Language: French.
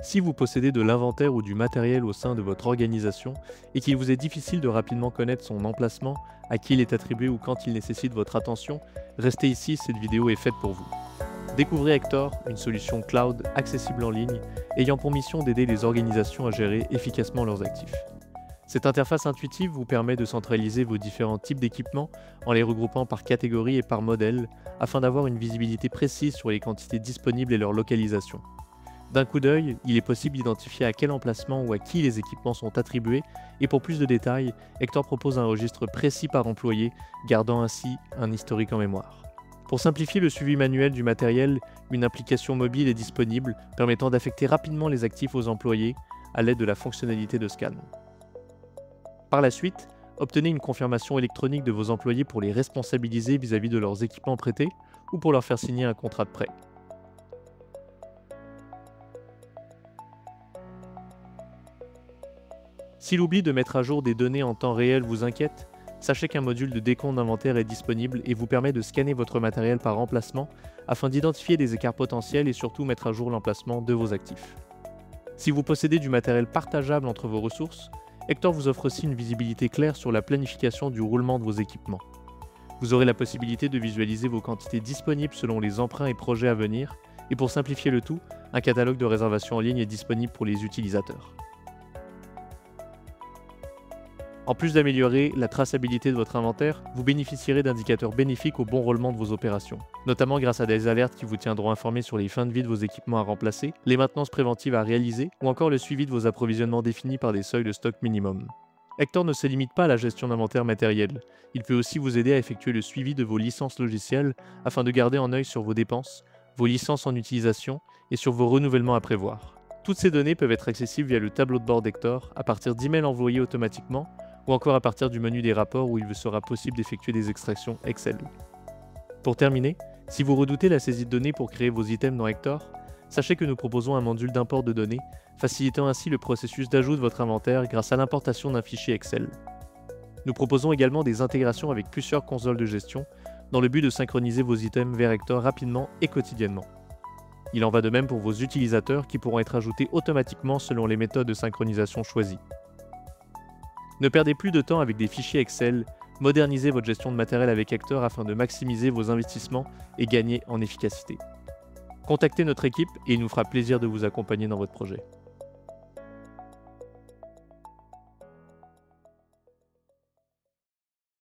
Si vous possédez de l'inventaire ou du matériel au sein de votre organisation et qu'il vous est difficile de rapidement connaître son emplacement, à qui il est attribué ou quand il nécessite votre attention, restez ici, cette vidéo est faite pour vous. Découvrez Hector, une solution cloud accessible en ligne, ayant pour mission d'aider les organisations à gérer efficacement leurs actifs. Cette interface intuitive vous permet de centraliser vos différents types d'équipements en les regroupant par catégorie et par modèle, afin d'avoir une visibilité précise sur les quantités disponibles et leur localisation. D'un coup d'œil, il est possible d'identifier à quel emplacement ou à qui les équipements sont attribués, et pour plus de détails, Hector propose un registre précis par employé, gardant ainsi un historique en mémoire. Pour simplifier le suivi manuel du matériel, une application mobile est disponible permettant d'affecter rapidement les actifs aux employés à l'aide de la fonctionnalité de scan. Par la suite, obtenez une confirmation électronique de vos employés pour les responsabiliser vis-à-vis de leurs équipements prêtés ou pour leur faire signer un contrat de prêt. Si l'oubli de mettre à jour des données en temps réel vous inquiète, sachez qu'un module de décompte d'inventaire est disponible et vous permet de scanner votre matériel par emplacement afin d'identifier des écarts potentiels et surtout mettre à jour l'emplacement de vos actifs. Si vous possédez du matériel partageable entre vos ressources, Hector vous offre aussi une visibilité claire sur la planification du roulement de vos équipements. Vous aurez la possibilité de visualiser vos quantités disponibles selon les emprunts et projets à venir, et pour simplifier le tout, un catalogue de réservation en ligne est disponible pour les utilisateurs. En plus d'améliorer la traçabilité de votre inventaire, vous bénéficierez d'indicateurs bénéfiques au bon roulement de vos opérations, notamment grâce à des alertes qui vous tiendront informés sur les fins de vie de vos équipements à remplacer, les maintenances préventives à réaliser ou encore le suivi de vos approvisionnements définis par des seuils de stock minimum. Hector ne se limite pas à la gestion d'inventaire matériel, il peut aussi vous aider à effectuer le suivi de vos licences logicielles afin de garder un œil sur vos dépenses, vos licences en utilisation et sur vos renouvellements à prévoir. Toutes ces données peuvent être accessibles via le tableau de bord d'Hector à partir d'emails envoyés automatiquement ou encore à partir du menu des rapports où il vous sera possible d'effectuer des extractions Excel. Pour terminer, si vous redoutez la saisie de données pour créer vos items dans Hector, sachez que nous proposons un module d'import de données, facilitant ainsi le processus d'ajout de votre inventaire grâce à l'importation d'un fichier Excel. Nous proposons également des intégrations avec plusieurs consoles de gestion, dans le but de synchroniser vos items vers Hector rapidement et quotidiennement. Il en va de même pour vos utilisateurs qui pourront être ajoutés automatiquement selon les méthodes de synchronisation choisies. Ne perdez plus de temps avec des fichiers Excel, modernisez votre gestion de matériel avec Hector afin de maximiser vos investissements et gagner en efficacité. Contactez notre équipe et il nous fera plaisir de vous accompagner dans votre projet.